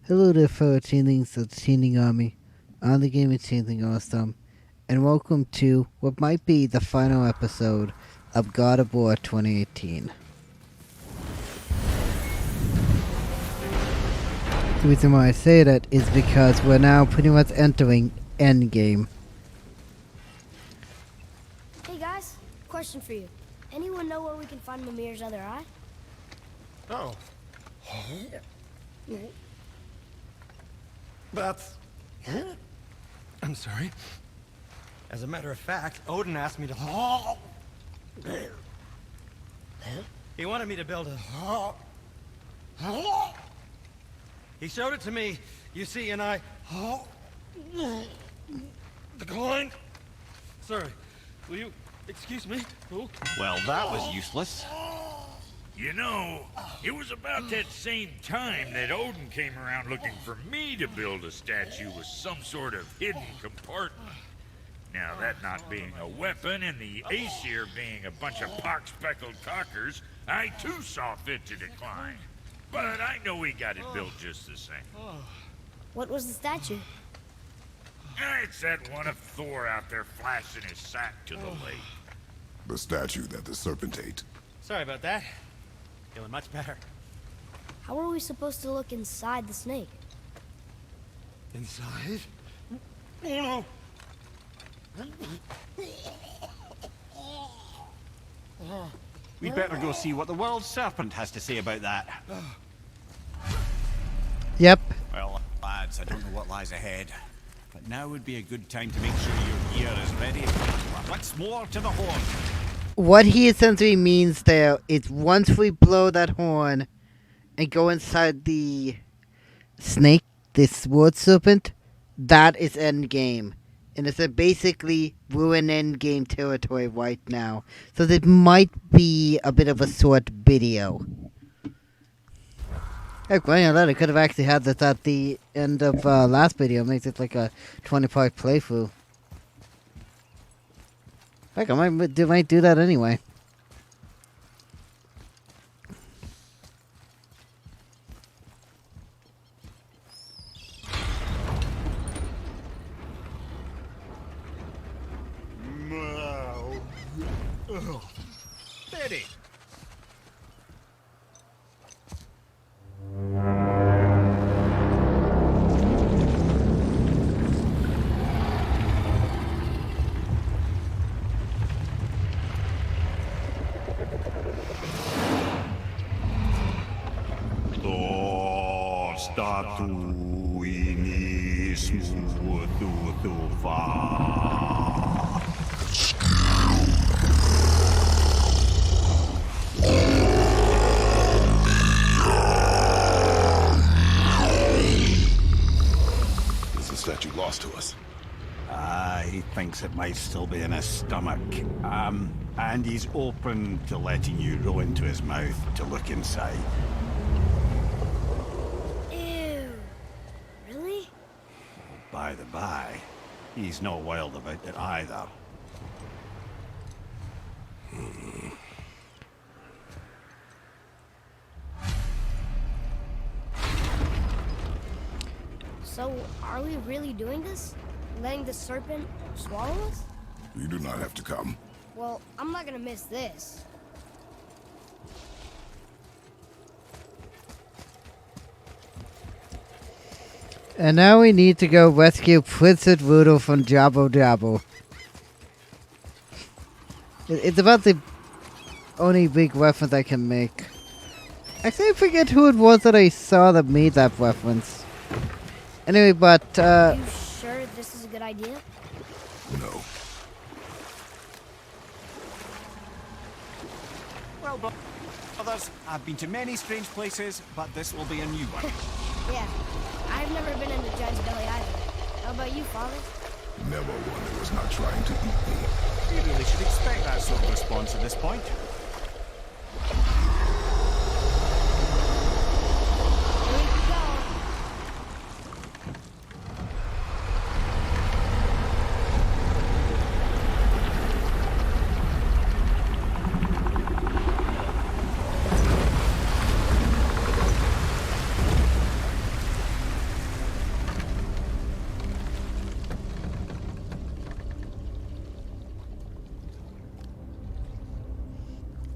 Hello there, fellow changelings of the Changing Army. I'm the Game of Changing Awesome, and welcome to what might be the final episode of God of War 2018. The reason why I say that is because we're now pretty much entering Endgame. Hey guys, question for you. Anyone know where we can find Mimir's other eye? Oh. That's... I'm sorry. As a matter of fact, Odin asked me to... He wanted me to build a... He showed it to me, you see, and I... Declined. Sorry. Will you excuse me? Oh. Well, that was useless. You know, it was about that same time that Odin came around looking for me to build a statue with some sort of hidden compartment. Now, that not being a weapon and the Aesir being a bunch of pock-speckled cockers, I too saw fit to decline. But I know he got it built just the same. What was the statue? It's that one of Thor out there flashing his sack to the lake. The statue that the serpent ate. Sorry about that. Feeling much better. How are we supposed to look inside the snake? Inside? Oh no! We'd better go see what the world serpent has to say about that. Yep. Well, lads, I don't know what lies ahead, but now would be a good time to make sure your gear is ready. What's more to the horn? What he essentially means there is once we blow that horn and go inside the snake, this wood serpent, that is endgame. And it's basically we're in endgame territory right now. So this might be a bit of a short video. Heck, well, you know, I could have actually had this at the end of last video. Makes it like a 20-part playthrough. Heck, I might do that anyway. Steady. Is the statue lost to us? He thinks it might still be in his stomach. And he's open to letting you roll into his mouth to look inside. Ew. Really? By the by, he's not wild about it either. So, are we really doing this? Letting the serpent swallow us? You do not have to come. Well, I'm not gonna miss this. And now we need to go rescue Princess Voodoo from Jabbo Jabbo. It's about the only big reference I can make. Actually, I forget who it was that I saw that made that reference. Anyway, but, You sure this is a good idea? No. Well, brothers, I've been to many strange places, but this will be a new one. Yeah. I've never been in the giant's belly either. How about you, Father? Never one who was not trying to eat me. You really should expect that sort of response at this point. Here we go.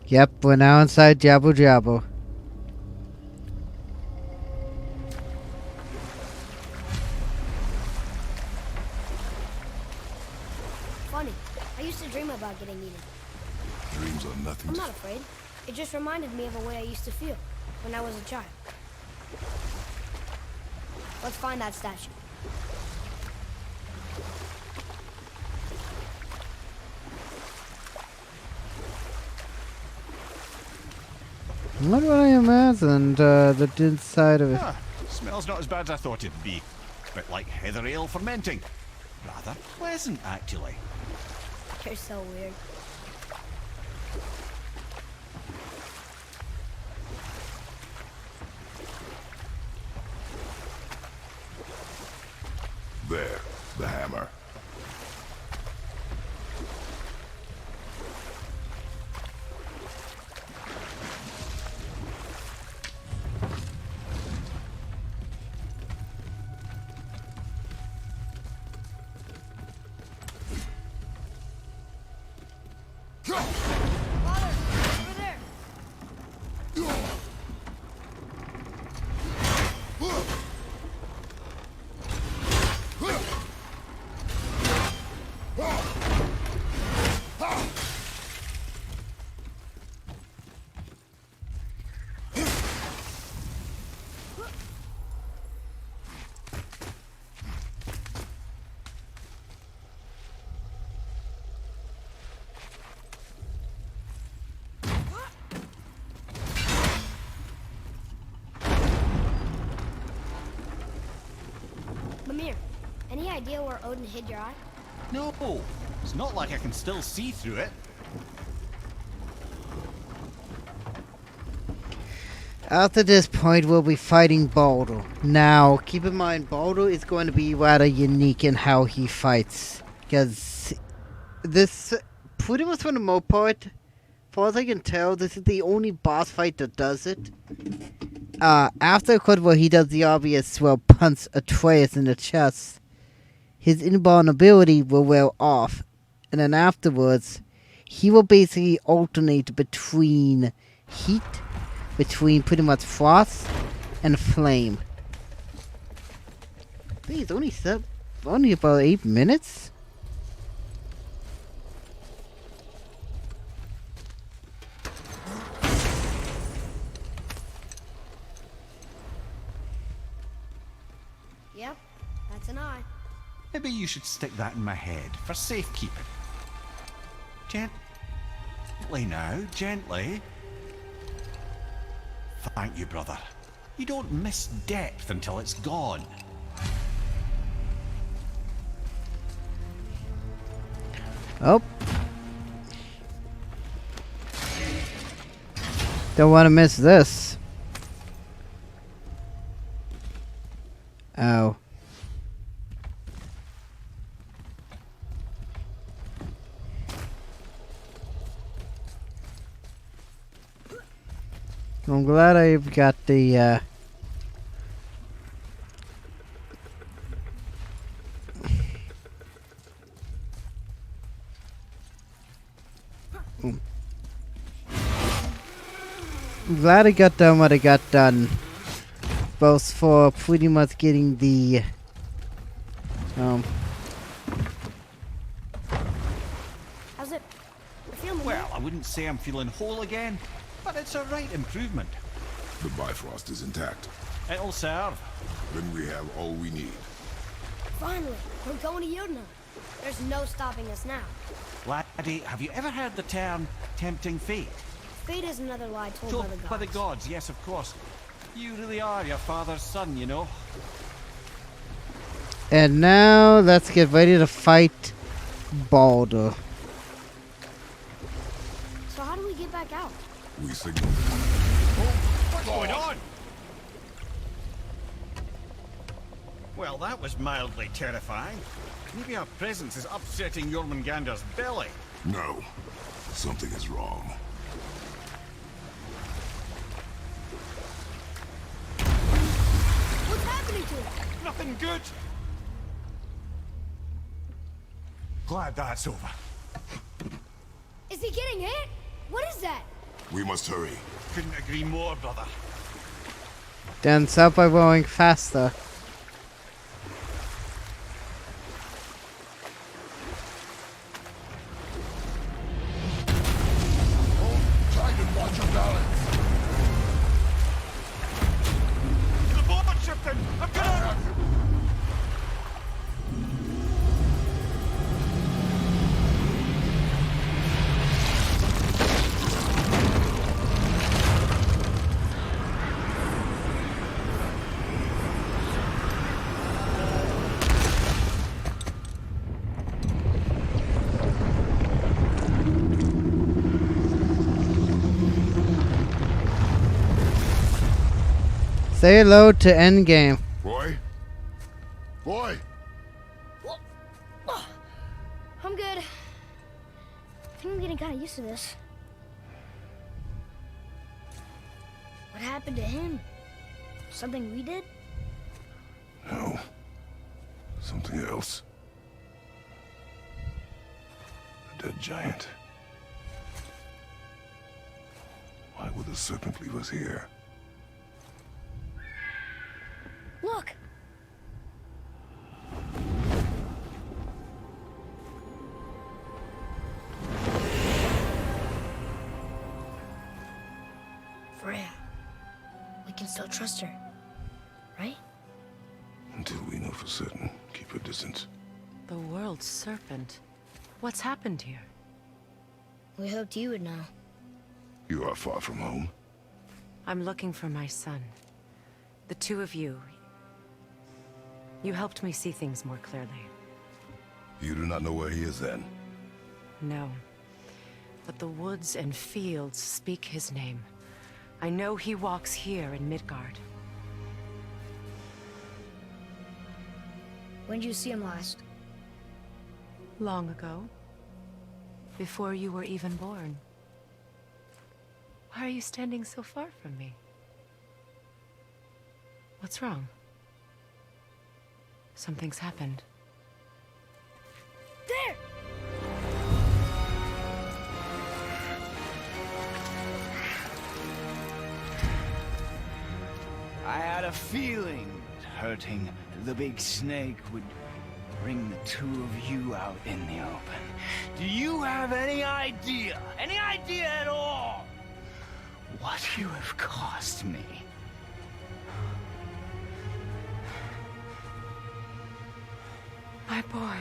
Yep, we're now inside Jabu Jabu. Funny. I used to dream about getting eaten. Dreams are nothing I'm to... not afraid. It just reminded me of a way I used to feel when I was a child. Let's find that statue. Not what I imagined, the inside of it. Ah, smells not as bad as I thought it'd be. Bit like heather ale fermenting. Rather pleasant, actually. You're so weird. There, the hammer. Father, over there. Mimir, any idea where Odin hid your eye? No, it's not like I can still see through it. After this point, we'll be fighting Baldur. Now, keep in mind, Baldur is going to be rather unique in how he fights. Because this, pretty much for the most part, as far as I can tell, this is the only boss fight that does it. After a cut where he does the obvious, well, punch Atreus in the chest, his invulnerability will wear off. And then afterwards, he will basically alternate between heat, between pretty much frost and flame. Please, only about 8 minutes? Yep, that's an eye. Maybe you should stick that in my head for safekeeping. Gently now, gently. Thank you, brother. You don't miss depth until it's gone. Oh. Don't want to miss this. Oh. I'm glad I've got the, I'm glad I got done what I got done. Both for pretty much getting the, How's it? I feel Mimir. Well, I wouldn't say I'm feeling whole again, but it's a right improvement. The Bifrost is intact. It'll serve. Then we have all we need. Finally, we're going to Yodna. There's no stopping us now. Laddie, have you ever heard the term tempting fate? Fate is another lie told Told by the gods. by the gods, yes, of course. You really are your father's son, you know. and now let's get ready to fight Baldur. So how do we get back out? We signal. What's going on? Well, that was mildly terrifying. Maybe our presence is upsetting Jormungandr's belly. No. Something is wrong. What's happening to him? Nothing good. Glad that's over. Is he getting hit? What is that? We must hurry. Couldn't agree more, brother. Then start by rowing faster. Hold tight and watch your balance. The boat, Shipton! I'm gonna... Say hello to Endgame. Boy? Boy! I'm good. I think I'm getting kind of used to this. What happened to him? Something we did? No. Something else. A dead giant. Why would the serpent leave us here? Look! Freya. We can still trust her, right? Until we know for certain, keep her distance. The world's serpent. What's happened here? We hoped you would know. You are far from home. I'm looking for my son. The two of you. You helped me see things more clearly. You do not know where he is then? No. But the woods and fields speak his name. I know he walks here in Midgard. When did you see him last? Long ago. Before you were even born. Why are you standing so far from me? What's wrong? Something's happened. There! I had a feeling that hurting the big snake would bring the two of you out in the open. Do you have any idea at all, what you have cost me? My boy.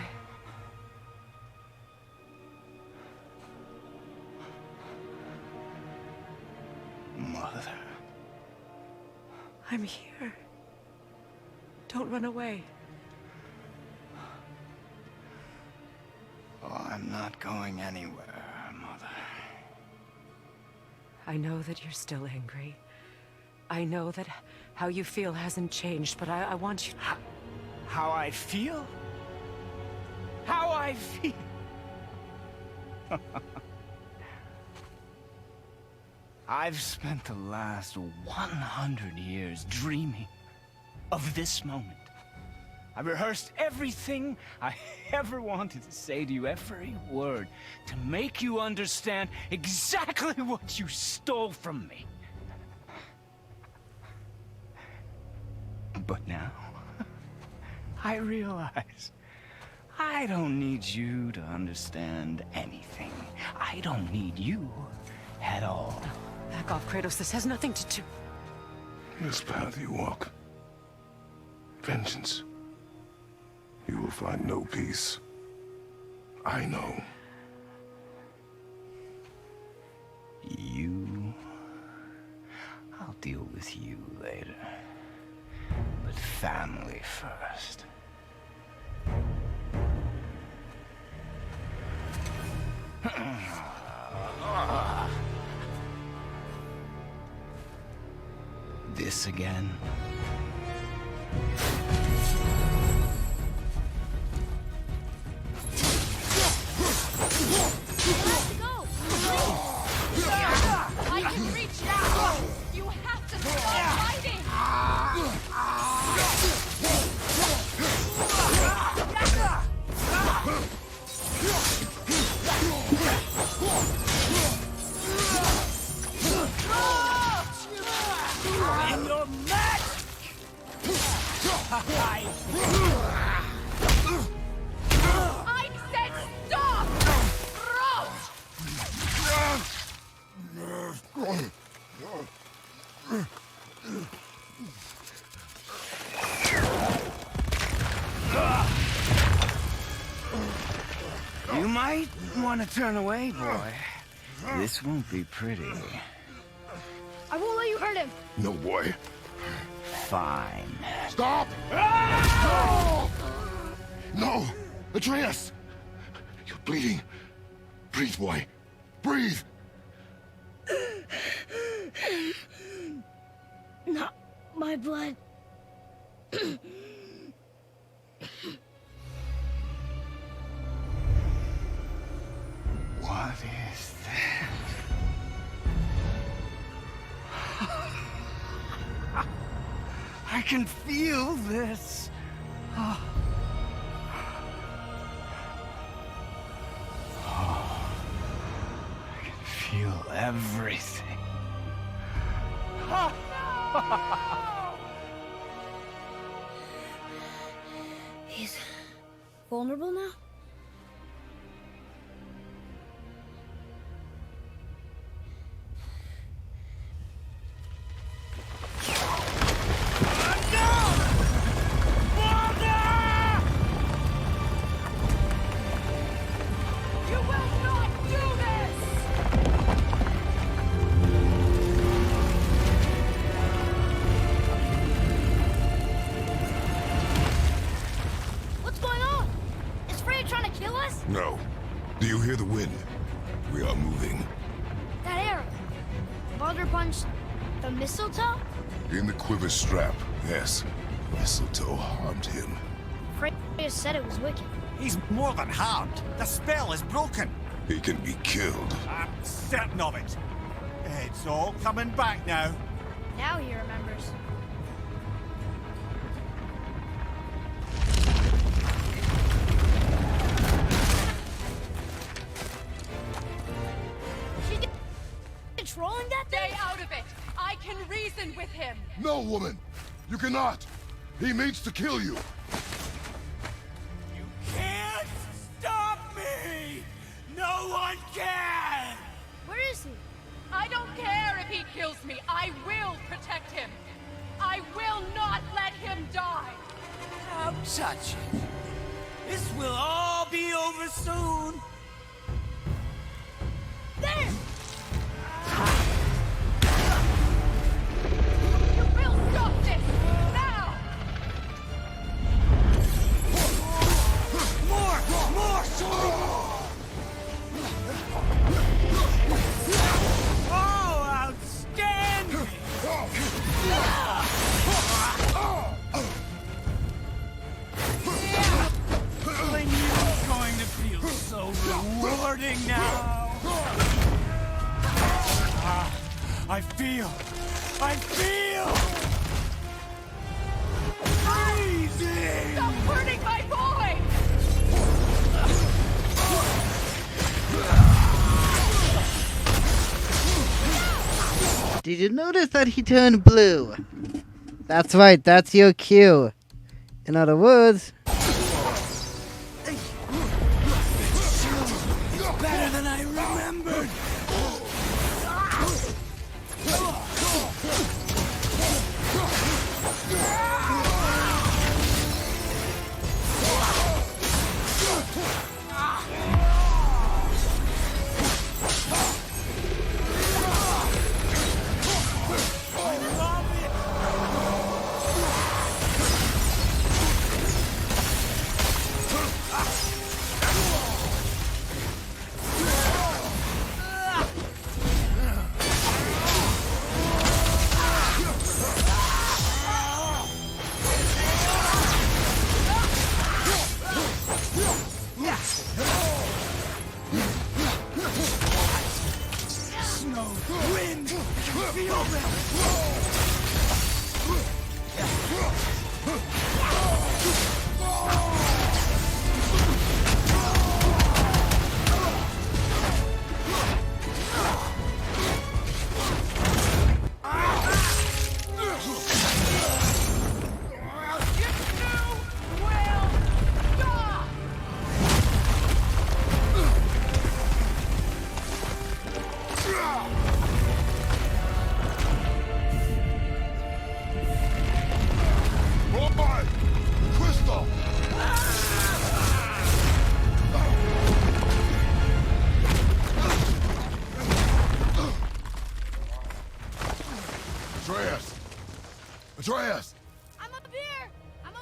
Mother. I'm here. Don't run away. Oh, I'm not going anywhere, Mother. I know that you're still angry. I know that how you feel hasn't changed, but I want you... How I feel? How I feel? I've spent the last 100 years dreaming of this moment. I rehearsed everything I ever wanted to say to you, every word, to make you understand exactly what you stole from me. But now, I realize I don't need you to understand anything. I don't need you at all. Back off, Kratos. This has nothing to do... This path you walk. Vengeance. You will find no peace. I know. You... I'll deal with you later. But family first. This again? I can reach now! You have to stop fighting! I said stop! You might want to turn away, boy. This won't be pretty. I won't let you hurt him. No, boy. Fine. Stop! No! No! Atreus! You're bleeding. Breathe, boy. Breathe! Not my blood. What is that? I can feel this. I can feel everything. He's vulnerable now? You will not do this! What's going on? Is Freya trying to kill us? No. Do you hear the wind? We are moving. That arrow. Baldur punched the mistletoe? In the quiver strap, yes. Mistletoe harmed him. Freya said it was wicked. He's more than harmed. The spell is broken. He can be killed. I'm certain of it. It's all coming back now. Now he remembers. She controlling that thing? Stay out of it! I can reason with him! No, woman! You cannot! He means to kill you! You can't stop me! No one can! Where is he? I don't care if he kills me. I will protect him. I will not let him die. Don't touch it. This will all be over soon. There! You will stop this now. More! Oh, outstanding! I knew it was going to feel so rewarding now. I feel freezing! Stop hurting my boy! Did you notice that he turned blue? That's right, that's your cue. In other words, Better than I remembered.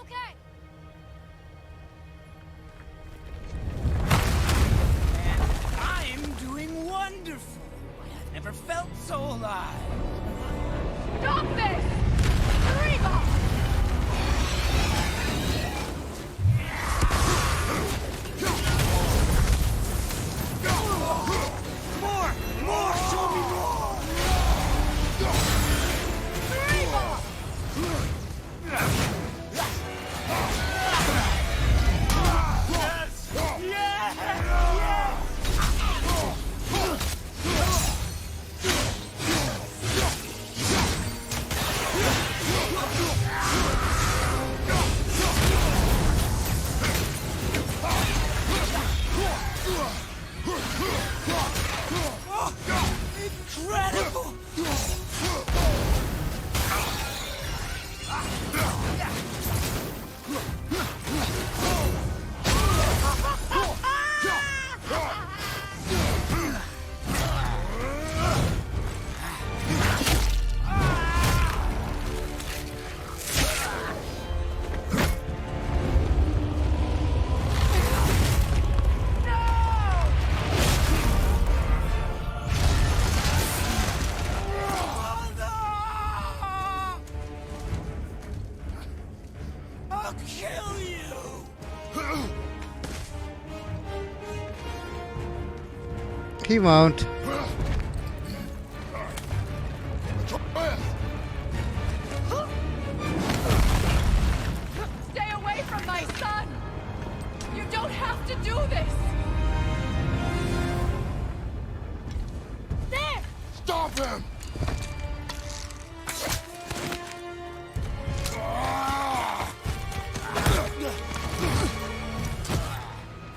okay? I'm doing wonderful. I've never felt so alive. Stop this! Reba! More! Show me more! Reba! Incredible! I'll kill you! He won't. Stay away from my son! You don't have to do this! There! Stop him!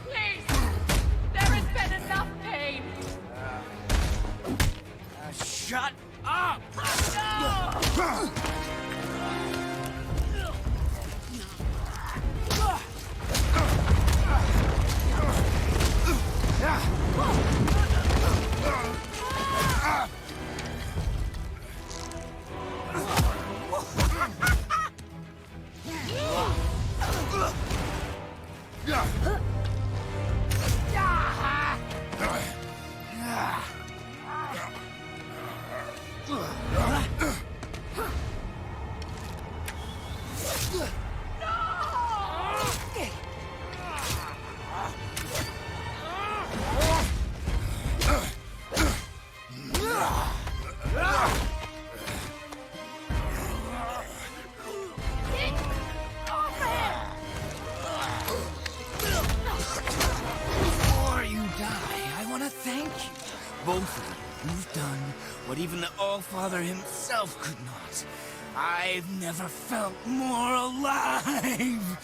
Please! There has been enough pain! Shut up! Before you die, I want to thank you. Both of you. You've done what even the All-Father himself could not. I've never felt more alive.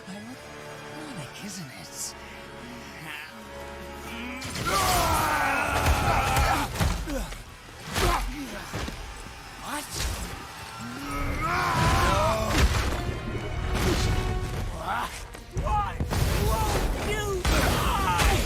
Ironic, isn't it? What? Why won't you die?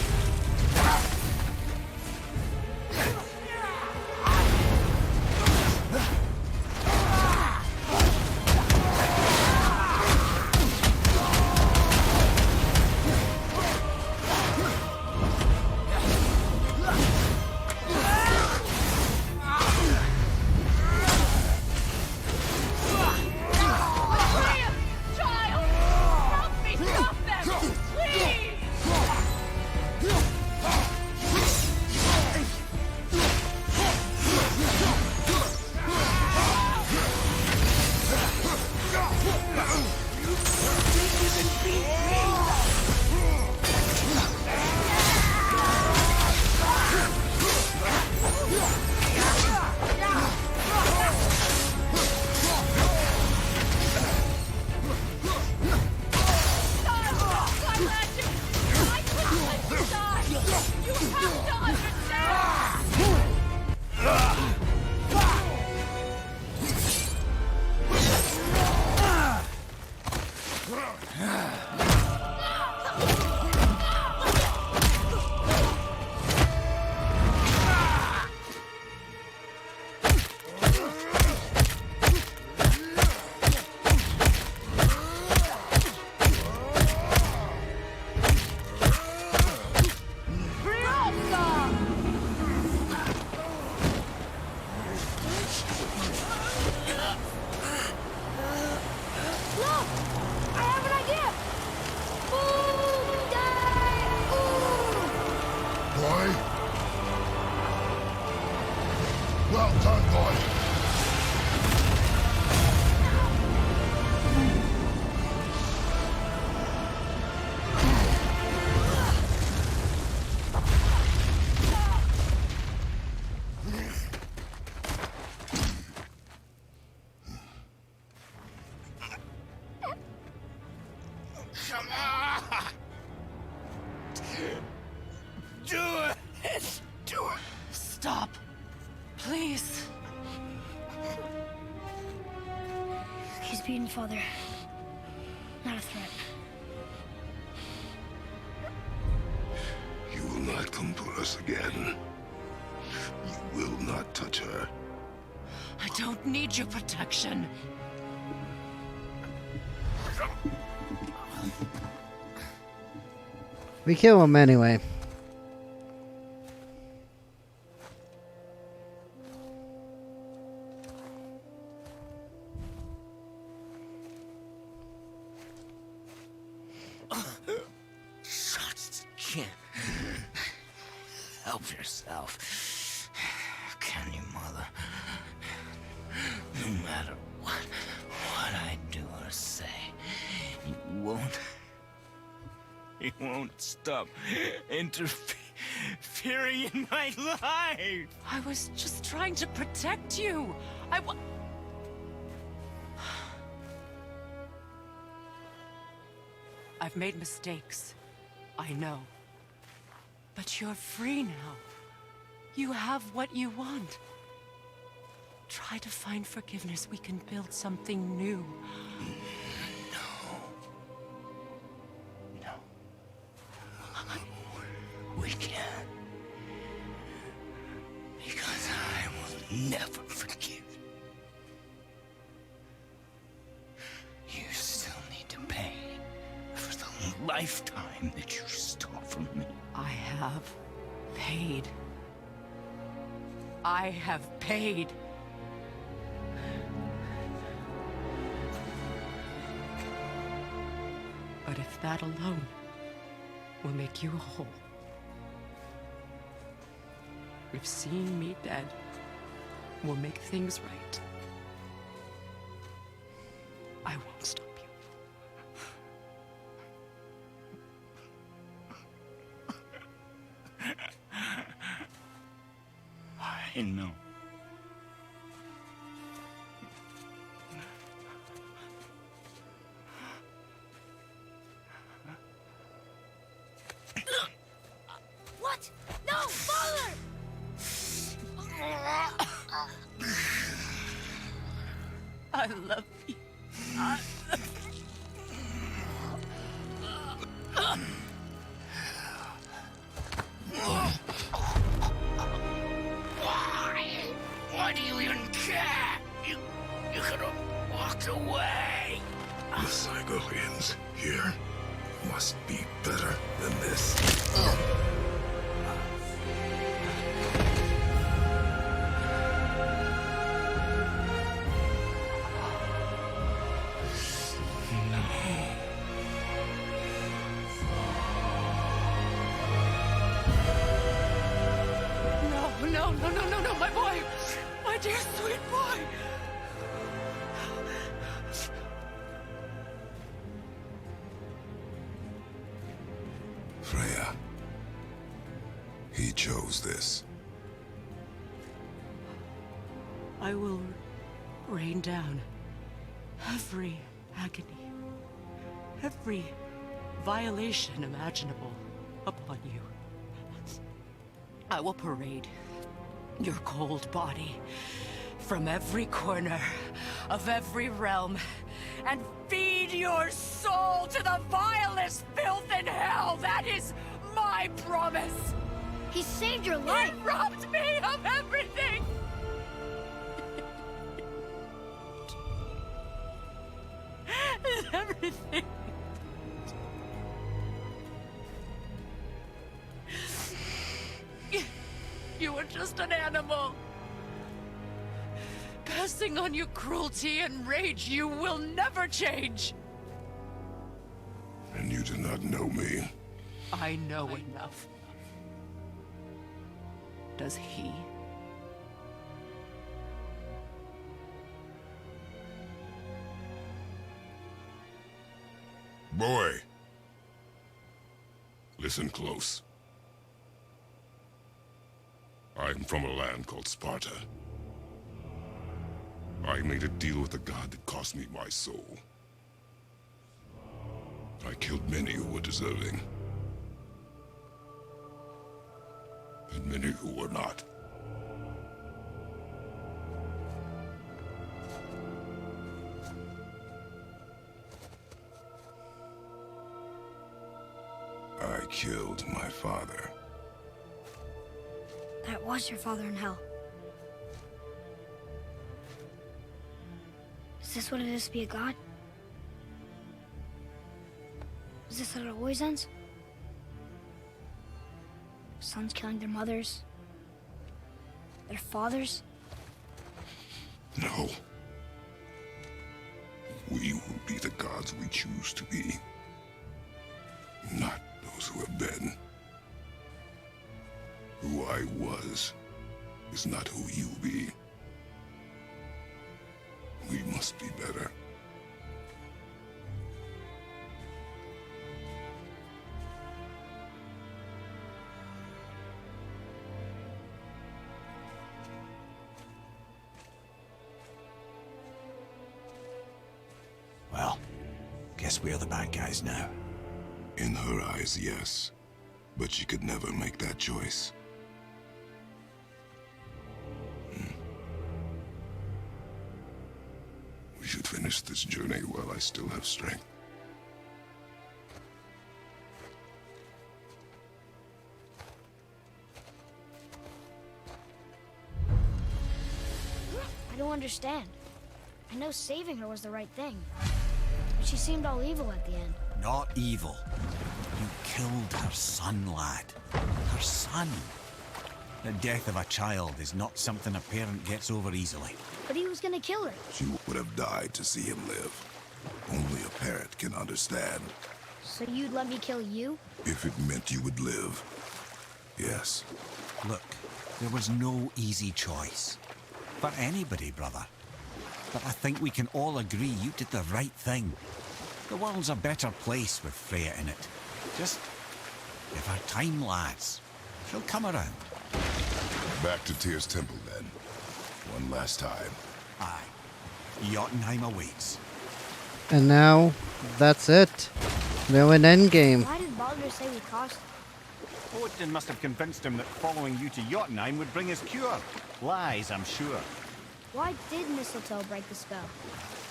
Come on! Do it! Do it! Stop. Please. He's beaten, Father. Not a threat. You will not come for us again. You will not touch her. I don't need your protection. We kill him anyway. Shots can't help yourself. Can you, Mother? No matter what I do or say, you won't stop interfering in my life. I was just trying to protect you. I've made mistakes. I know. But you're free now. You have what you want. Try to find forgiveness. We can build something new. No. We can't. Because I will never forgive. You still need to pay for the lifetime that you stole from me. I have paid. I have paid. But if that alone will make you whole, if seeing me dead will make things right, I won't stop you. I know. What? No, Father! I love you. Why do you even care? You could have walked away. The Sigurians here must be better than this. No, my boy! My dear sweet boy! Freya. He chose this. I will rain down every agony, every violation imaginable upon you. I will parade your cold body from every corner of every realm and feed your soul to the vilest filth in hell. That is my promise. He saved your life! He robbed me of everything! Everything. You were just an animal. Passing on your cruelty and rage, you will never change. And you do not know me. I know enough. Does he? Boy. Listen close. I'm from a land called Sparta. I made a deal with the god that cost me my soul. I killed many who were deserving. And many who were not. I killed my father. That was your father in hell. Is this what it is to be a god? Is this how it always ends? Sons killing their mothers? Their fathers? No. We will be the gods we choose to be. Not those who have been. Who I was is not who you be. We must be better. Well, guess we're the bad guys now. In her eyes, yes. But she could never make that choice. We should finish this journey while I still have strength. I don't understand. I know saving her was the right thing. But she seemed all evil at the end. Not evil. You killed her son, lad. Her son. The death of a child is not something a parent gets over easily. But he was gonna kill her. She would have died to see him live. Only a parent can understand. So you'd let me kill you? If it meant you would live. Yes. Look, there was no easy choice. For anybody, brother. But I think we can all agree you did the right thing. The world's a better place with Freya in it. Just give her time, lads. She'll come around. Back to Tyr's temple, then. One last time. Aye. Jotunheim awaits. And now, that's it. We're in Endgame. Why did Baldur say we cost? Odin must have convinced him that following you to Jotunheim would bring his cure. Lies, I'm sure. Why did mistletoe break the spell?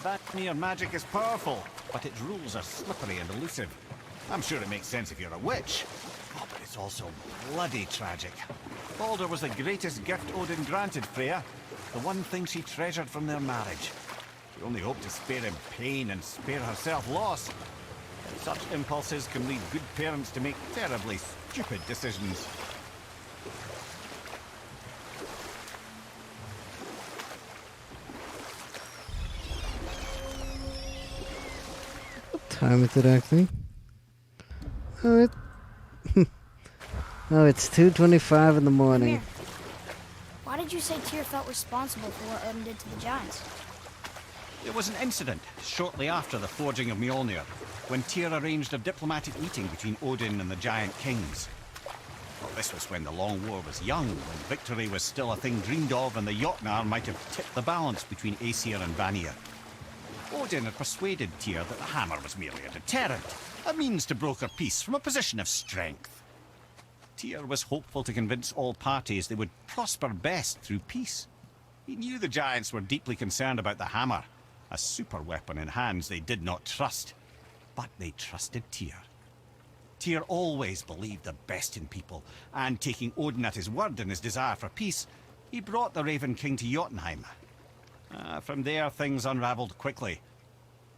Vanir magic is powerful, but its rules are slippery and elusive. I'm sure it makes sense if you're a witch. Oh, but it's also bloody tragic. Baldur was the greatest gift Odin granted Freya. The one thing she treasured from their marriage. She only hoped to spare him pain and spare herself loss. And such impulses can lead good parents to make terribly stupid decisions. What time is it actually? Oh, oh, it's 2:25 in the morning. Here. Why did you say Tyr felt responsible for what Odin did to the giants? There was an incident shortly after the forging of Mjolnir, when Tyr arranged a diplomatic meeting between Odin and the giant kings. Well, this was when the Long War was young, when victory was still a thing dreamed of, and the Jotnar might have tipped the balance between Aesir and Vanir. Odin had persuaded Tyr that the hammer was merely a deterrent, a means to broker peace from a position of strength. Tyr was hopeful to convince all parties they would prosper best through peace. He knew the giants were deeply concerned about the hammer, a super weapon in hands they did not trust. But they trusted Tyr. Tyr always believed the best in people, and taking Odin at his word in his desire for peace, he brought the Raven King to Jotunheim. From there, things unraveled quickly.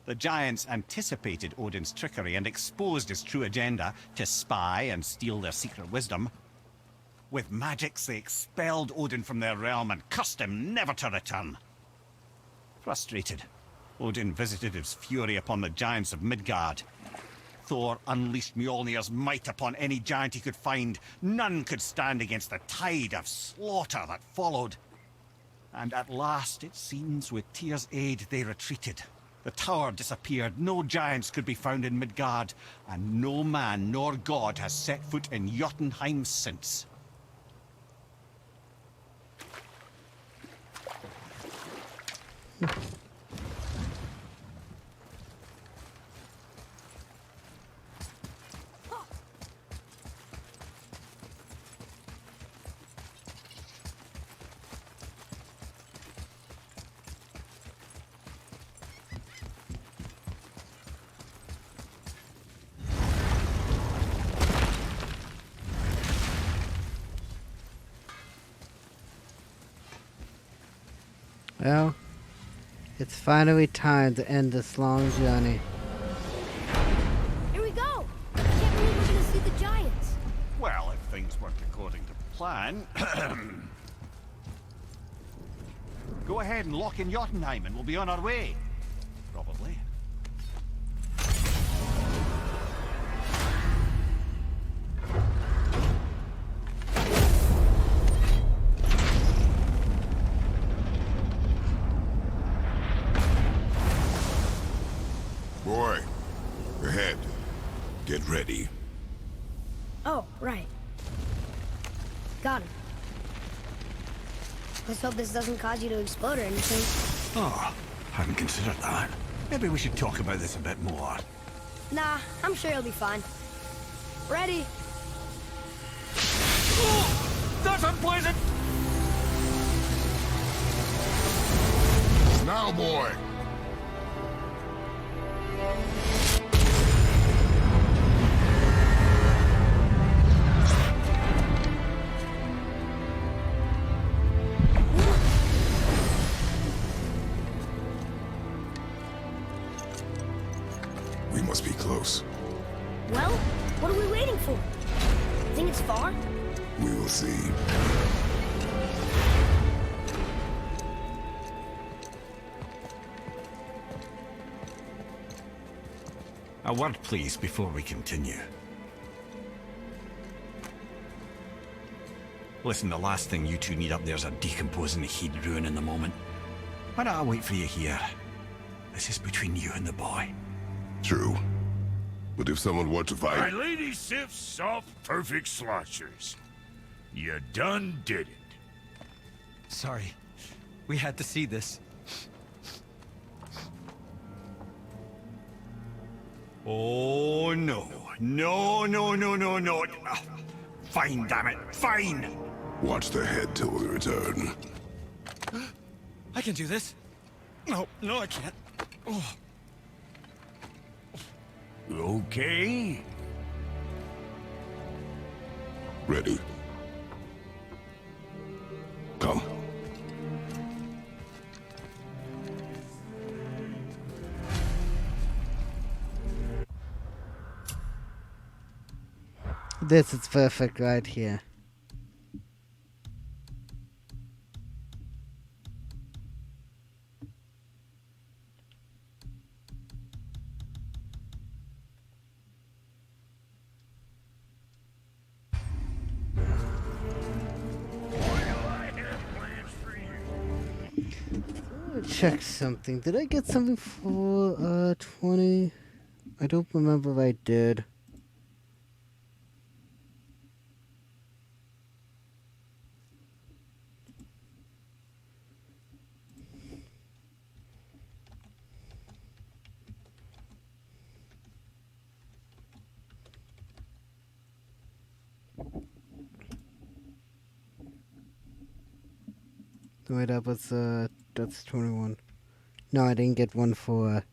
The giants anticipated Odin's trickery and exposed his true agenda to spy and steal their secret wisdom. With magics, they expelled Odin from their realm and cursed him never to return. Frustrated, Odin visited his fury upon the giants of Midgard. Thor unleashed Mjolnir's might upon any giant he could find. None could stand against the tide of slaughter that followed. And at last, it seems, with Tyr's aid, they retreated. The tower disappeared, no giants could be found in Midgard, and no man nor god has set foot in Jotunheim since. Well, it's finally time to end this long journey. Here we go! I can't believe we're gonna see the giants. Well, if things work according to plan. Go ahead and lock in Jotunheim and we'll be on our way. Probably. Boy, ahead. Get ready. Oh, right. Got him. Let's hope this doesn't cause you to explode or anything. Oh, hadn't considered that. Maybe we should talk about this a bit more. Nah, I'm sure you'll be fine. Ready? Oh, that's unpleasant! Now, boy! We must be close. Well, what are we waiting for? Think it's far? We will see. A word, please, before we continue. Listen, the last thing you two need up there is a decomposing heat ruining the moment. Why don't I wait for you here? This is between you and the boy. True. But if someone were to My fight... lady Sif's soft, perfect sloshers. You done did it. Sorry. We had to see this. Oh, no. No, no, no, no, no. Fine, damn it. Fine! Watch the head till we return. I can do this. No, I can't. Oh. Okay. Ready. Come. This is perfect right here. Check something. Did I get something for 20? I don't remember if I did. Wait, that was that's 21. No, I didn't get one for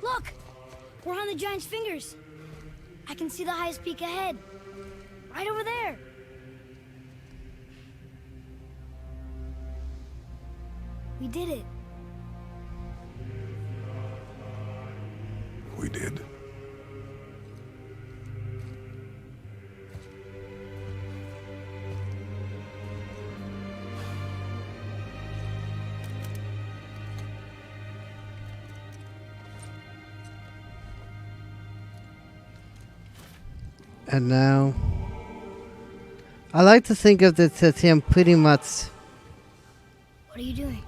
Look! We're on the giant's fingers. I can see the highest peak ahead. Right over there. We did it. We did. And now, I like to think of this as him pretty much What are you doing?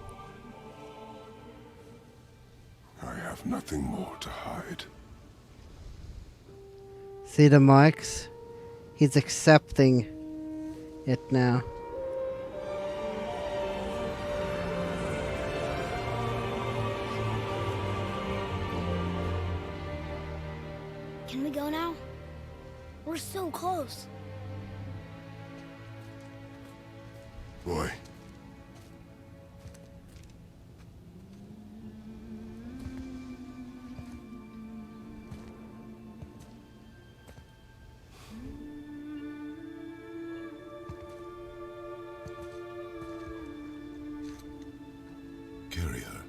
I have nothing more to hide. See the marks? He's accepting it now. Can we go now? We're so close. Boy. Carry her.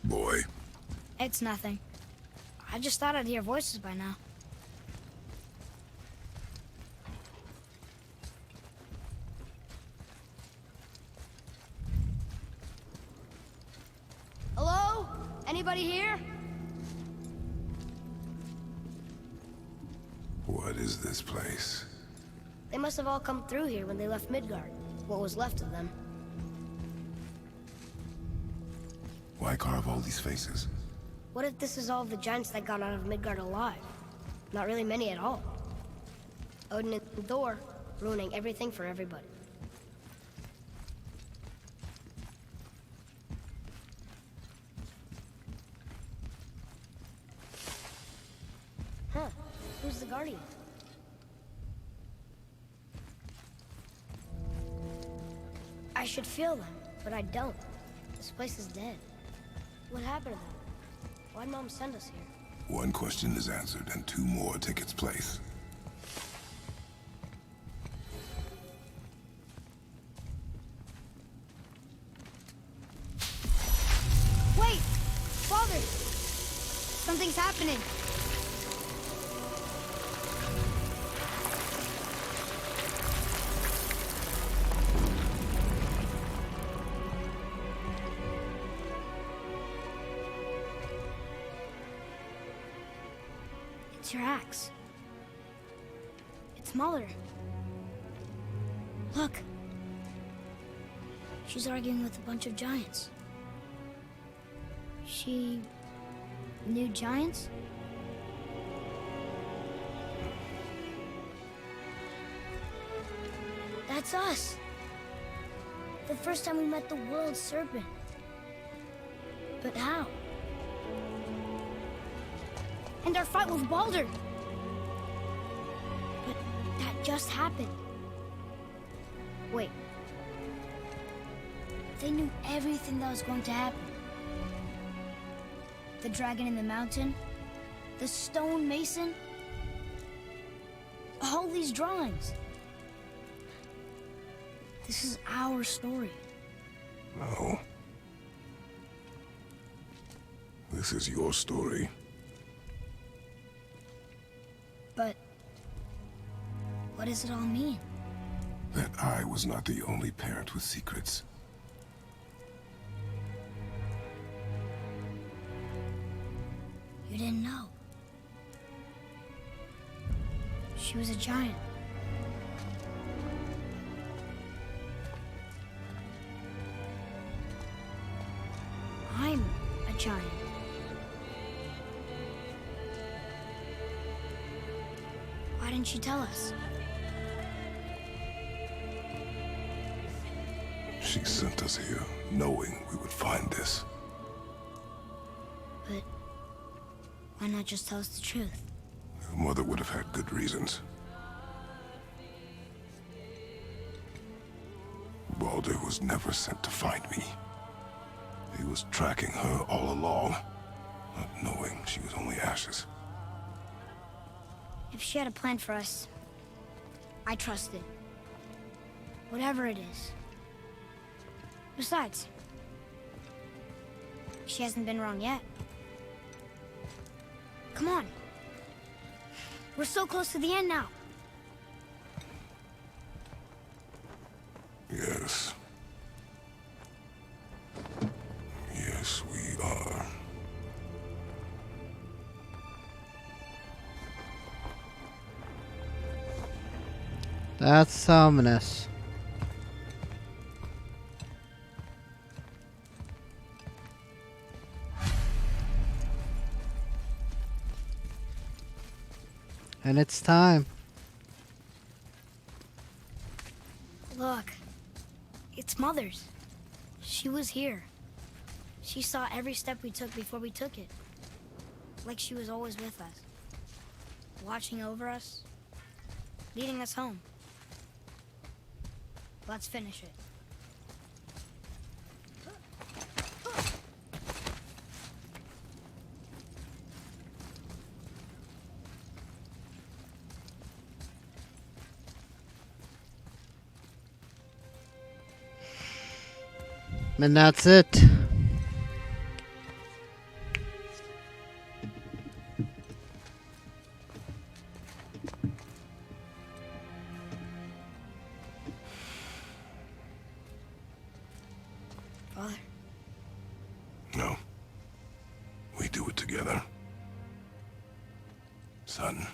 Boy. It's nothing. I just thought I'd hear voices by now. Hello? Anybody here? What is this place? They must have all come through here when they left Midgard. What was left of them. Why carve all these faces? What if this is all of the giants that got out of Midgard alive? Not really many at all. Odin and Thor ruining everything for everybody. Huh. Who's the guardian? I should feel them, but I don't. This place is dead. What happened to them? Why'd Mom send us here? One question is answered and two more take its place. Wait! Father! Something's happening. It's your axe. It's Mother. Look. She's arguing with a bunch of giants. She knew giants? That's us. The first time we met the world serpent. But how? And our fight with Baldur. But that just happened. Wait. They knew everything that was going to happen. The dragon in the mountain, the stone mason, all these drawings. This is our story. No. This is your story. But what does it all mean? That I was not the only parent with secrets. You didn't know. She was a giant. I'm a giant. Why didn't she tell us? She sent us here, knowing we would find this. But why not just tell us the truth? Your mother would have had good reasons. Baldur was never sent to find me. He was tracking her all along, not knowing she was only ashes. If she had a plan for us, I trust it. Whatever it is. Besides, she hasn't been wrong yet. Come on. We're so close to the end now. Yes. Yes, we are. That's ominous. And it's time. Look. It's Mother's. She was here. She saw every step we took before we took it. Like she was always with us. Watching over us. Leading us home. Let's finish it. And that's it. Father, No. We do it together. Son.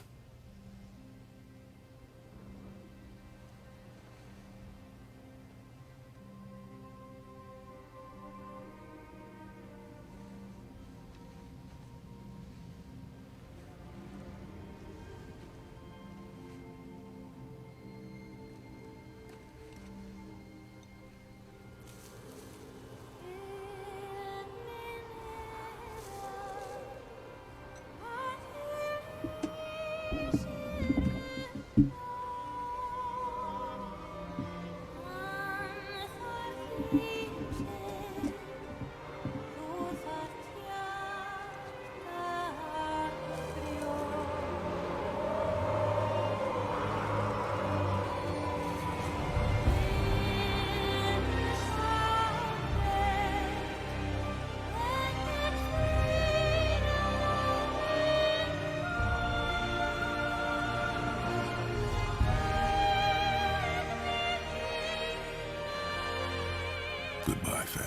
Goodbye, Faye.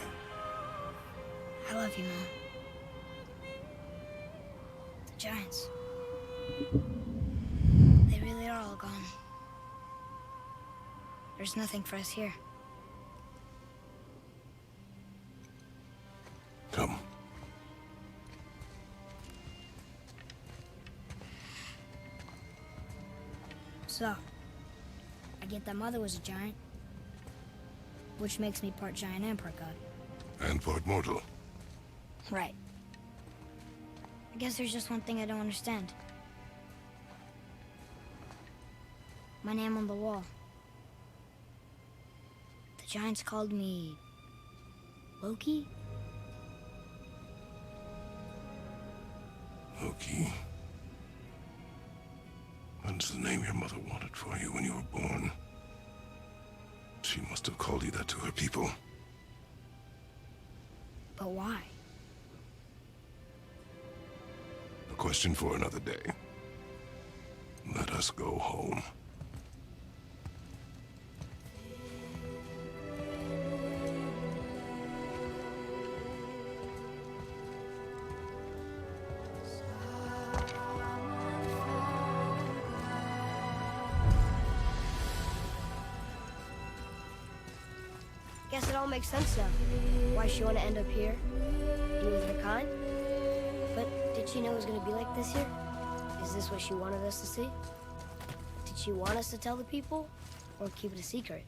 I love you, Mom. The giants. They really are all gone. There's nothing for us here. Come. So, I get that Mother was a giant, which makes me part giant and part god. And part mortal. Right. I guess there's just one thing I don't understand. My name on the wall. The giants called me... Loki? Loki. That's the name your mother wanted for you when you were born. She must have called you that to her people. But why? A question for another day. Let us go home. Guess it all makes sense now. Why she want to end up here? Be with her kind? But did she know it was going to be like this here? Is this what she wanted us to see? Did she want us to tell the people? Or keep it a secret?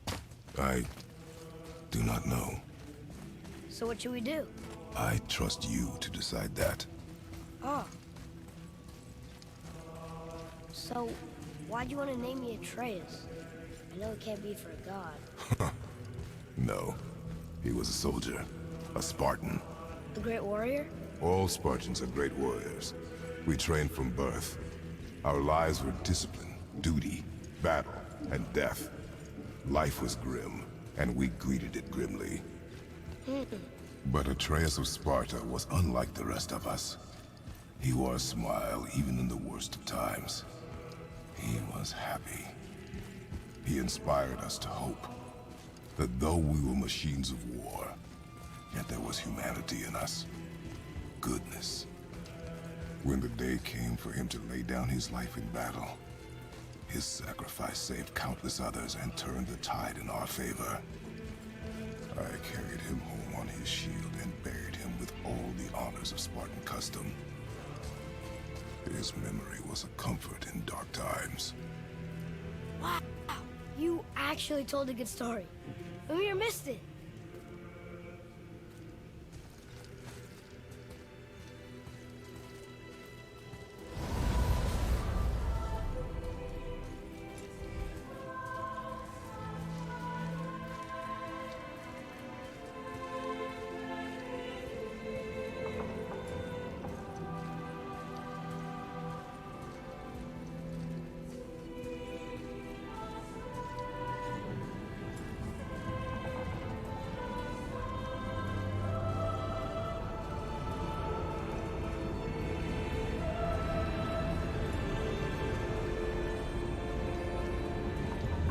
I do not know. So what should we do? I trust you to decide that. Oh. So, why'd you want to name me Atreus? I know it can't be for a god. No. He was a soldier. A Spartan. A great warrior? All Spartans are great warriors. We trained from birth. Our lives were discipline, duty, battle, and death. Life was grim, and we greeted it grimly. But Atreus of Sparta was unlike the rest of us. He wore a smile even in the worst of times. He was happy. He inspired us to hope that though we were machines of war, yet there was humanity in us. Goodness. When the day came for him to lay down his life in battle, his sacrifice saved countless others and turned the tide in our favor. I carried him home on his shield and buried him with all the honors of Spartan custom. His memory was a comfort in dark times. Wow, you actually told a good story. Mimir missed it.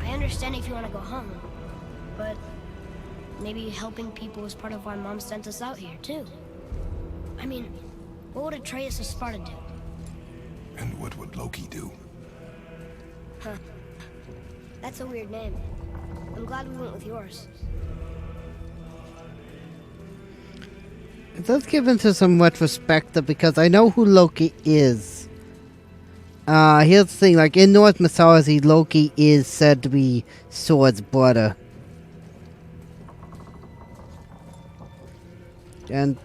I understand if you want to go home, but maybe helping people is part of why Mom sent us out here, too. I mean, what would Atreus of Sparta do? And what would Loki do? Huh. That's a weird name. I'm glad we went with yours. It does give into somewhat respect though, because I know who Loki is. Here's the thing, like in Norse mythology, Loki is said to be Sword's brother. And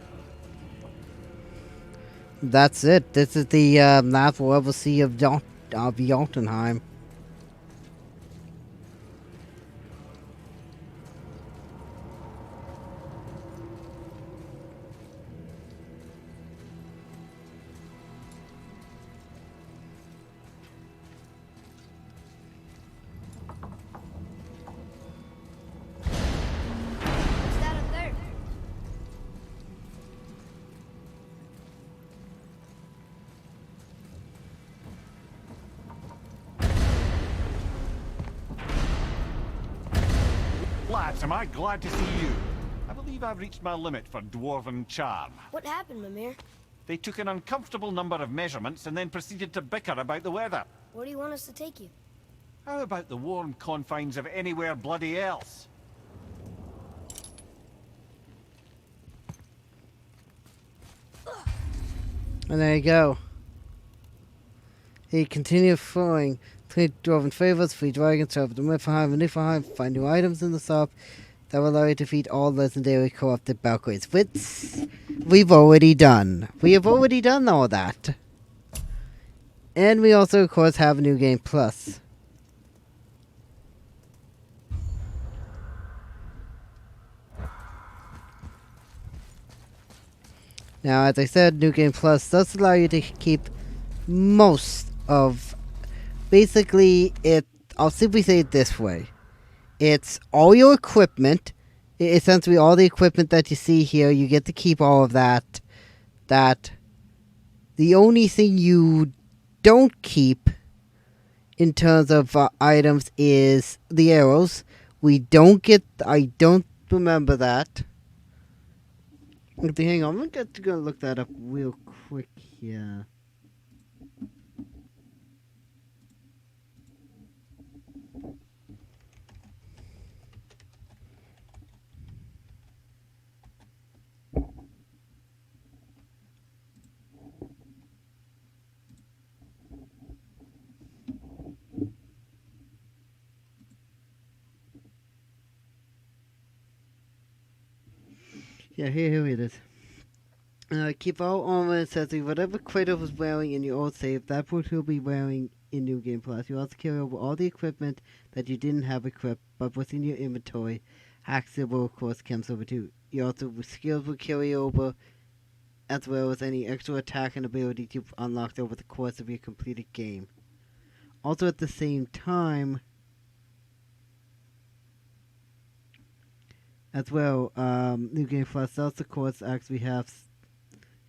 that's it. This is the last we'll ever see of Jotunheim. What's that up there? Lads, am I glad to see you. I believe I've reached my limit for dwarven charm. What happened, Mimir? They took an uncomfortable number of measurements and then proceeded to bicker about the weather. Where do you want us to take you? How about the warm confines of anywhere bloody else? And there you go. He continued flowing. 3 dwarven favors, 3 dragons, travel to Niflheim and Niflheim, find new items in the shop that will allow you to defeat all legendary co-opted Valkyries. Which we've already done. We have already done all that. And we also, of course, have a New Game Plus. Now, as I said, New Game Plus does allow you to keep most of... Basically, I'll simply say it this way. It's all your equipment. Essentially, all the equipment that you see here, you get to keep all of that. The only thing you don't keep in terms of items is the arrows. I don't remember that. Hang on, I'm gonna look that up real quick here. Yeah, here it is. Keep all armor accessories. Whatever Kratos was wearing in your old save, that's what he'll be wearing in New Game Plus. You also carry over all the equipment that you didn't have equipped, but was in your inventory. Hacks will, of course, comes over too. You also skills will carry over, as well as any extra attack and ability you've unlocked over the course of your completed game. Also, at the same time, as well, New Game Plus also, of course, actually have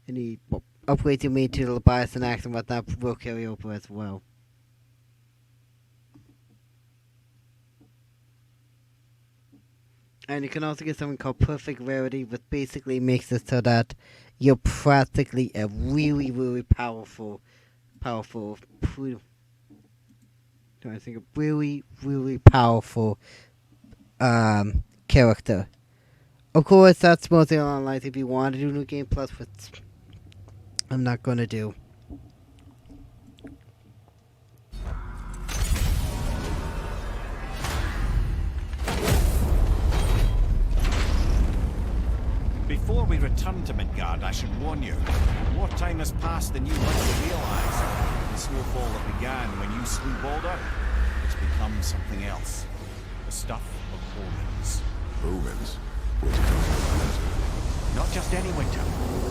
any upgrades you made to the bias and axe and whatnot will carry over as well. And you can also get something called perfect rarity, which basically makes it so that you're practically a really, really powerful, I think a really, really powerful character. Of course, that's mostly online if you want to do New Game Plus, which I'm not going to do. Before we return to Midgard, I should warn you. More time has passed than you likely realise. The snowfall that began when you slew Baldur, it's become something else. The stuff of omens. Omens? Not just any winter,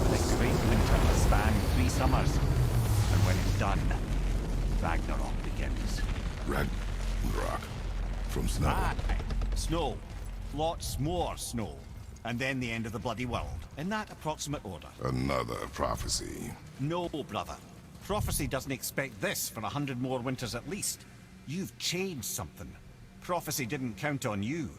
but a great winter that spanned 3 summers. And when it's done, Ragnarok begins. Ragnarok? From snow? Aye. Snow. Lots more snow. And then the end of the bloody world. In that approximate order. Another prophecy. No, brother. Prophecy doesn't expect this for 100 more winters at least. You've changed something. Prophecy didn't count on you.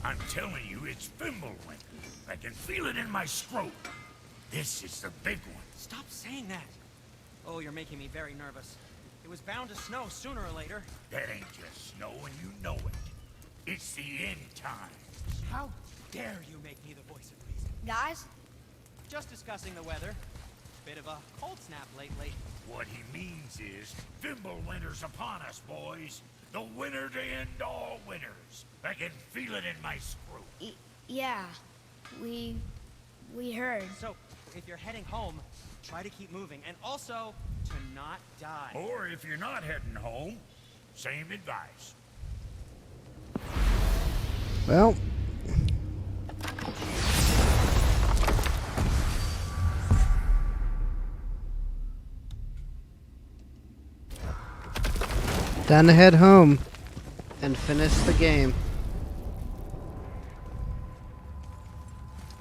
I'm telling you, it's Fimbulwinter. I can feel it in my scrotum. This is the big one. Stop saying that. Oh, you're making me very nervous. It was bound to snow sooner or later. That ain't just snow, and you know it. It's the end times. How dare you make me the voice of reason? Guys, Just discussing the weather. Bit of a cold snap lately. What he means is, Fimbulwinter's upon us, boys. The winter to end all winters. I can feel it in my scrotum. yeah, we heard. So, if you're heading home, try to keep moving. And also, to not die. Or if you're not heading home, same advice. Well, time to head home and finish the game.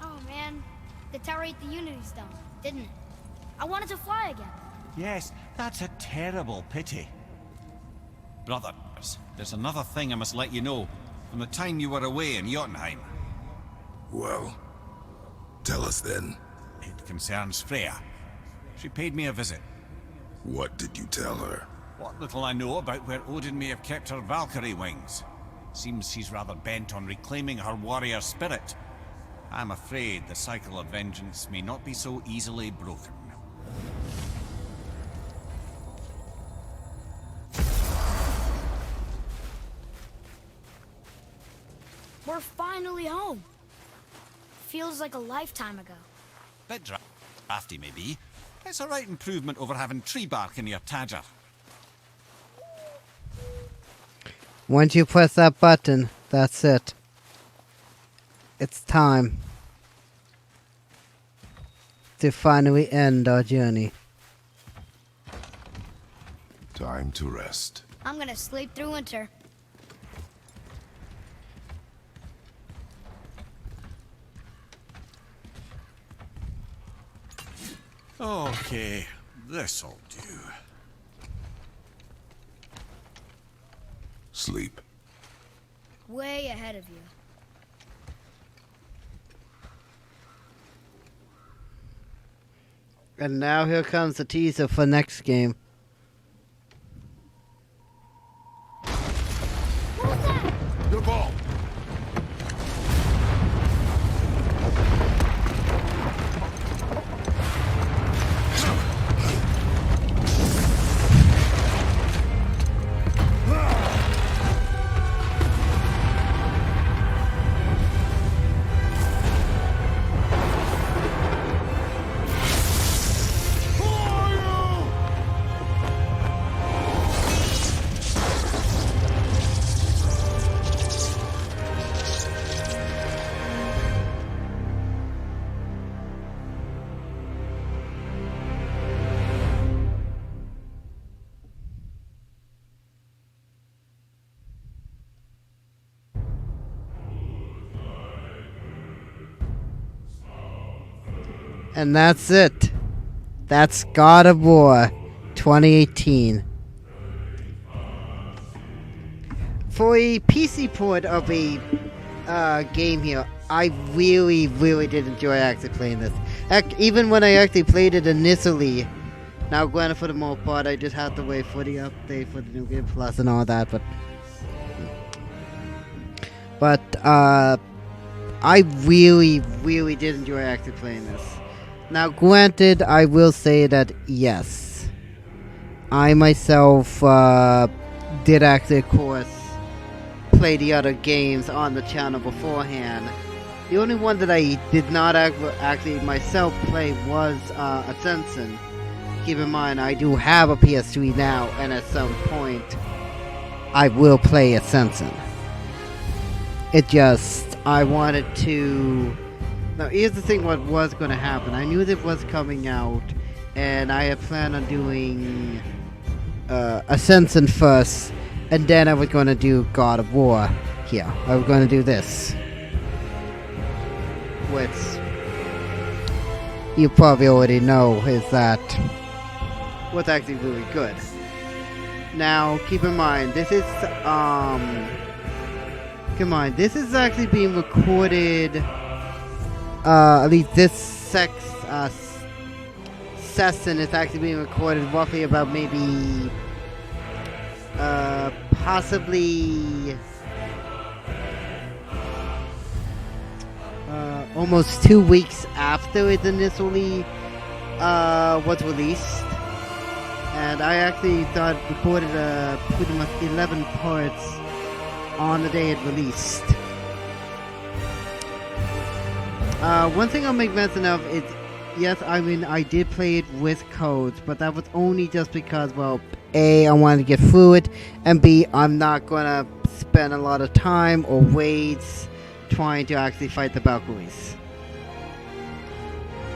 Oh man, the tower ate the Unity Stone, didn't it? I wanted to fly again. Yes, that's a terrible pity. Brothers, there's another thing I must let you know. From the time you were away in Jotunheim. Well, tell us then. It concerns Freya. She paid me a visit. What did you tell her? What little I know about where Odin may have kept her Valkyrie wings. Seems she's rather bent on reclaiming her warrior spirit. I'm afraid the cycle of vengeance may not be so easily broken. We're finally home. Feels like a lifetime ago. Bit drafty, maybe. It's a right improvement over having tree bark in your tadger. Once you press that button, that's it. It's time to finally end our journey. Time to rest. I'm gonna sleep through winter. Okay, this'll do. Sleep. Way ahead of you. And now here comes the teaser for next game. Your ball! And that's it. That's God of War 2018. For a PC port of a game here, I really, really did enjoy actually playing this. Heck, even when I actually played it initially, now granted for the most part, I just had to wait for the update for the New Game Plus and all that, but I really, really did enjoy actually playing this. Now granted, I will say that yes, I myself did actually, of course, play the other games on the channel beforehand. The only one that I did not actually myself play was Ascension. Keep in mind, I do have a PS3 now, and at some point, I will play Ascension. It just, I wanted to... Now, here's the thing what was going to happen. I knew that it was coming out, and I had planned on doing Ascension first, and then I was going to do God of War here. I was going to do this. Which you probably already know is that was actually really good. Now, keep in mind, this is this is actually being recorded. At least this session is actually being recorded roughly about maybe possibly almost 2 weeks after it initially was released. And I actually recorded pretty much 11 parts on the day it released. One thing I'll make mention of is, yes, I mean, I did play it with codes, but that was only just because, well, A, I wanted to get through it, and B, I'm not gonna spend a lot of time or wait trying to actually fight the Valkyries.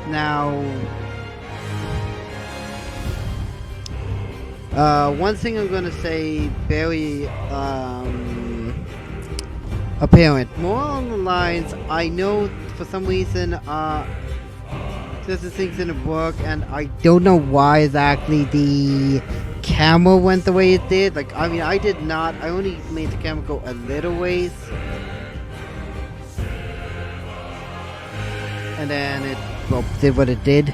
Now, one thing I'm gonna say very apparent, more along the lines, I know for some reason there's the things in the book, and I don't know why exactly the camera went the way it did. Like, I mean, I did not, I only made the camera go a little ways, and then it, well, did what it did.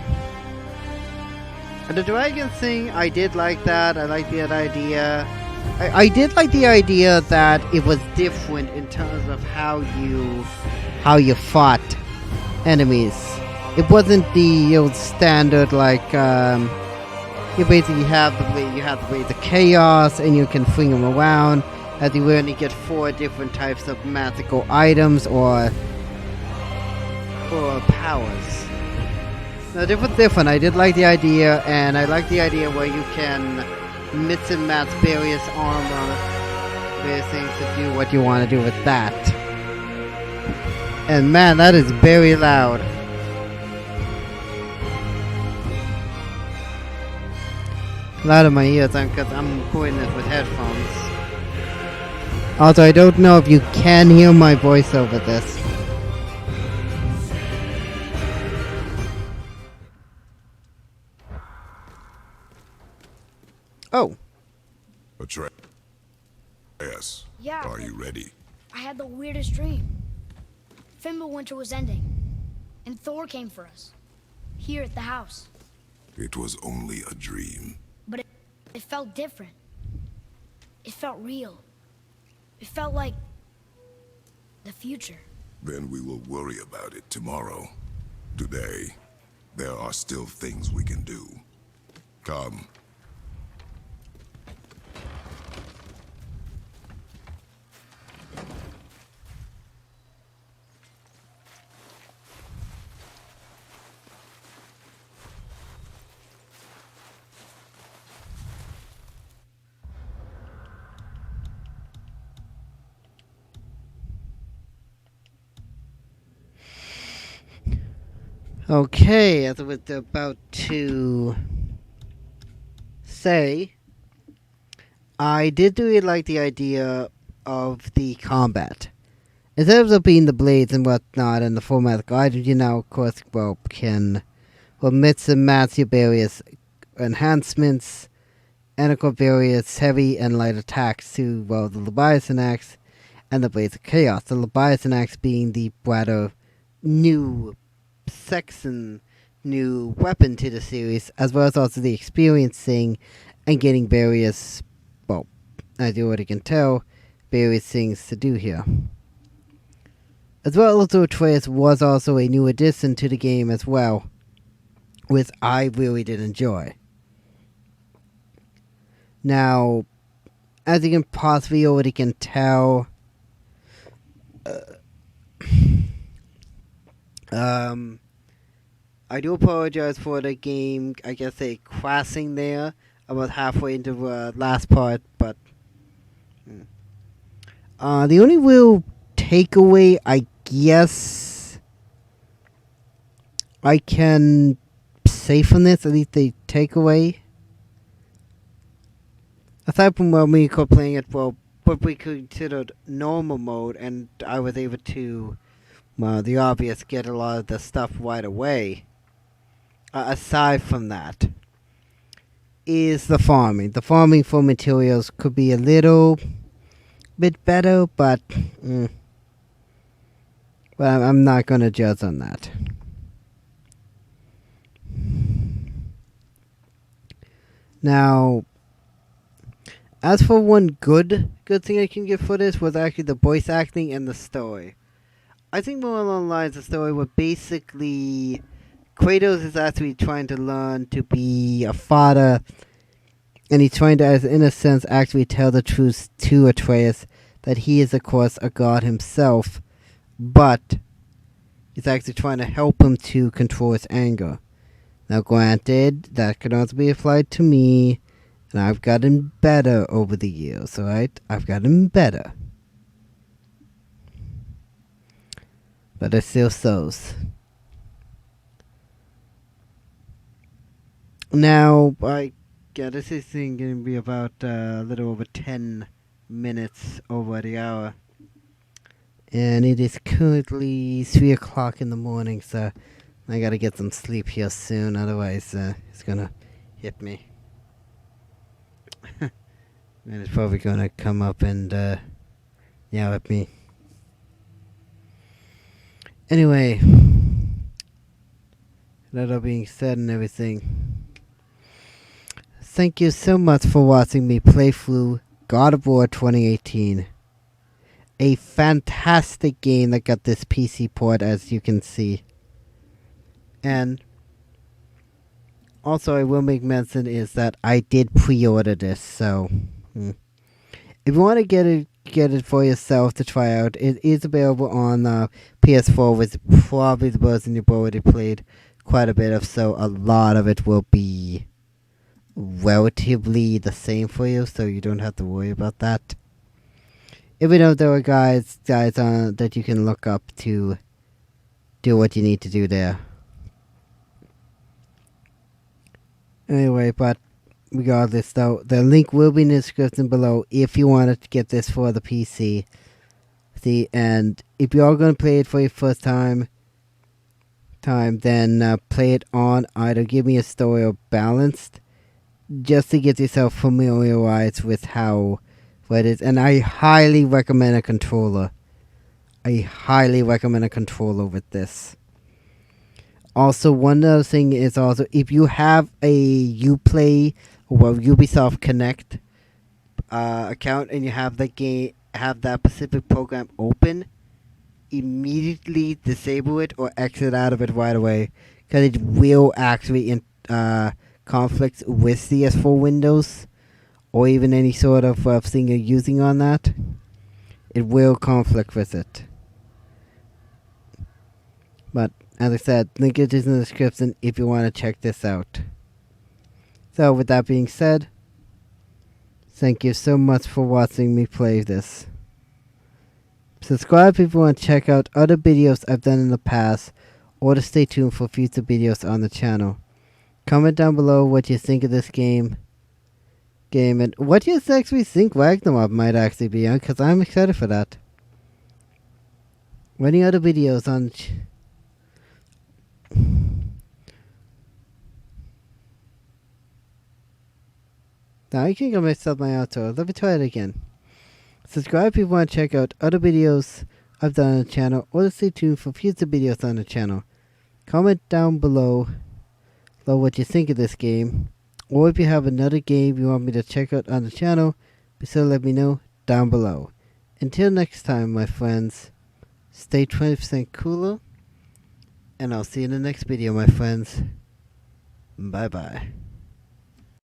And the dragon thing, I did like that. I liked the idea. I did like the idea that it was different in terms of how you fought enemies. It wasn't the old standard like you basically have the way the chaos and you can fling them around, as you only get 4 different types of magical items or powers. No, it was different. I did like the idea, and I like the idea where you can mix and match various armor, various things to do what you want to do with that. And man, that is very loud. Loud in my ears because I'm recording this with headphones. Also, I don't know if you can hear my voice over this. Oh. Yes. Yeah. Are you ready? I had the weirdest dream. Fimbulwinter was ending, and Thor came for us, here at the house. It was only a dream. But it felt different. It felt real. It felt like the future. Then we will worry about it tomorrow. Today, there are still things we can do. Come. Okay, as I was about to say, I did really like the idea of the combat. Instead of being the blades and whatnot and the full magical items, you now, of course, well, can will mix and match your various enhancements and equip various heavy and light attacks to, well, the Leviathan Axe and the Blades of Chaos. The Leviathan Axe being the rather new Saxon new weapon to the series, as well as also the experiencing and getting various, well, as you already can tell, various things to do here. As well as Atreus was also a new addition to the game as well, which I really did enjoy. Now, as you can possibly already can tell, I do apologize for the game, I guess crashing there about halfway into the last part, but the only real takeaway, I guess, I can say from this, at least the takeaway, aside from when we were playing it, well, what we considered normal mode, and I was able to, well, the obvious, get a lot of the stuff right away. Aside from that, is the farming. The farming for materials could be a little bit better, but well, I'm not going to judge on that. Now, as for one good thing I can give for this was actually the voice acting and the story. I think more along the lines of the story were basically Kratos is actually trying to learn to be a father, and he's trying to, as in a sense, actually tell the truth to Atreus that he is, of course, a god himself, but he's actually trying to help him to control his anger. Now, granted, that could also be applied to me, and I've gotten better over the years, alright? I've gotten better. But it still shows. Now, this is going to be about a little over 10 minutes over the hour. And it is currently 3 o'clock in the morning, so I gotta get some sleep here soon, otherwise it's gonna hit me. And it's probably gonna come up and yell at me. Anyway, that all being said and everything, thank you so much for watching me play through God of War 2018. A fantastic game that got this PC port, as you can see. And also I will make mention is that I did pre-order this, so if you want to get it for yourself to try out, it is available on PS4, which is probably the version you've already played quite a bit of, so a lot of it will be relatively the same for you, so you don't have to worry about that. Even though there are guys that you can look up to do what you need to do there. Anyway, but regardless though, the link will be in the description below if you wanted to get this for the PC. See, and if you are going to play it for your first time, then play it on either Give Me a Story or Balanced, just to get yourself familiarized with how what it is. And I highly recommend a controller. I highly recommend a controller with this. Also, one other thing is also, if you have a Uplay or Ubisoft Connect account and you have the game, have that specific program open, immediately disable it or exit out of it right away, because it will actually conflict with the S4 Windows or even any sort of thing you're using on that. It will conflict with it. But as I said, link is in the description if you want to check this out. So with that being said, thank you so much for watching me play this. Subscribe if you want to check out other videos I've done in the past, or to stay tuned for future videos on the channel. Comment down below what you think of this game and what you actually think Ragnarok might actually be on, because I'm excited for that. Any other videos on Now I think I messed up my outro. Let me try it again. Subscribe if you want to check out other videos I've done on the channel, or to stay tuned for future videos on the channel. Comment down below what you think of this game, or if you have another game you want me to check out on the channel, be sure to let me know down below. Until next time, my friends, stay 20% cooler, and I'll see you in the next video, my friends. Bye bye.